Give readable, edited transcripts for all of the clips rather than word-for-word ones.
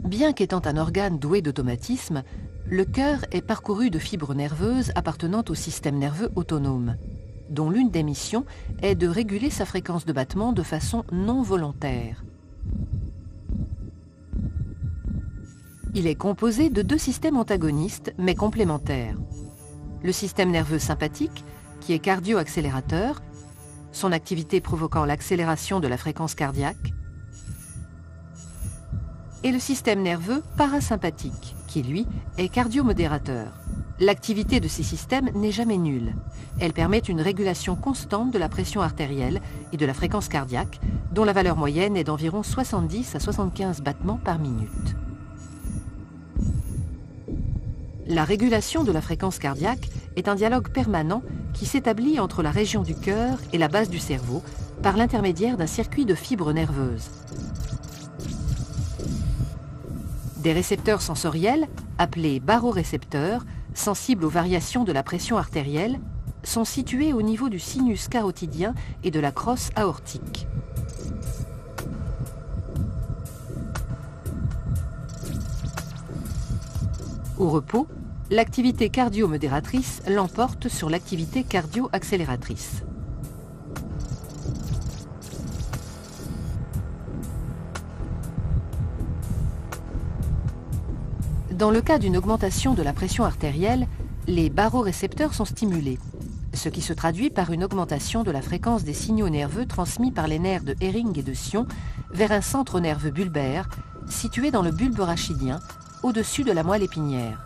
Bien qu'étant un organe doué d'automatisme, le cœur est parcouru de fibres nerveuses appartenant au système nerveux autonome, dont l'une des missions est de réguler sa fréquence de battement de façon non volontaire. Il est composé de deux systèmes antagonistes mais complémentaires. Le système nerveux sympathique, qui est cardio-accélérateur, son activité provoquant l'accélération de la fréquence cardiaque, et le système nerveux parasympathique, qui lui est cardiomodérateur. L'activité de ces systèmes n'est jamais nulle. Elle permet une régulation constante de la pression artérielle et de la fréquence cardiaque, dont la valeur moyenne est d'environ 70 à 75 battements par minute. La régulation de la fréquence cardiaque est un dialogue permanent qui s'établit entre la région du cœur et la base du cerveau par l'intermédiaire d'un circuit de fibres nerveuses. Des récepteurs sensoriels, appelés barorécepteurs, sensibles aux variations de la pression artérielle, sont situés au niveau du sinus carotidien et de la crosse aortique. Au repos, l'activité cardio-modératrice l'emporte sur l'activité cardio-accélératrice. Dans le cas d'une augmentation de la pression artérielle, les barorécepteurs sont stimulés, ce qui se traduit par une augmentation de la fréquence des signaux nerveux transmis par les nerfs de Hering et de Sion vers un centre nerveux bulbaire situé dans le bulbe rachidien, au-dessus de la moelle épinière.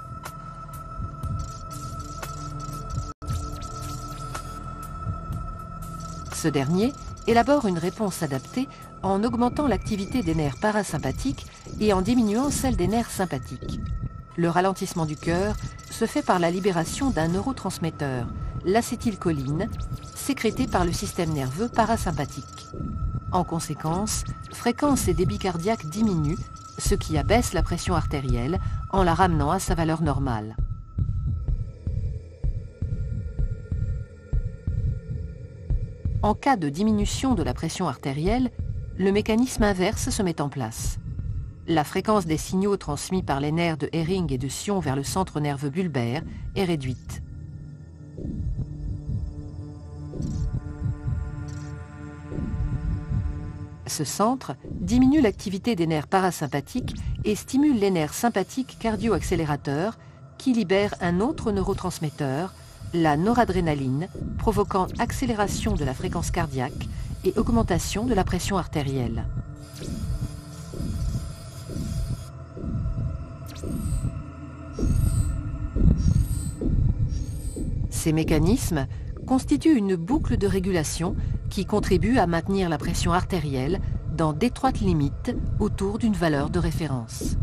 Ce dernier élabore une réponse adaptée en augmentant l'activité des nerfs parasympathiques et en diminuant celle des nerfs sympathiques. Le ralentissement du cœur se fait par la libération d'un neurotransmetteur, l'acétylcholine, sécrété par le système nerveux parasympathique. En conséquence, fréquence et débit cardiaque diminuent, ce qui abaisse la pression artérielle en la ramenant à sa valeur normale. En cas de diminution de la pression artérielle, le mécanisme inverse se met en place. La fréquence des signaux transmis par les nerfs de Hering et de Sion vers le centre nerveux bulbaire est réduite. Ce centre diminue l'activité des nerfs parasympathiques et stimule les nerfs sympathiques cardio-accélérateurs qui libèrent un autre neurotransmetteur, la noradrénaline, provoquant accélération de la fréquence cardiaque et augmentation de la pression artérielle. Ces mécanismes constituent une boucle de régulation qui contribue à maintenir la pression artérielle dans d'étroites limites autour d'une valeur de référence.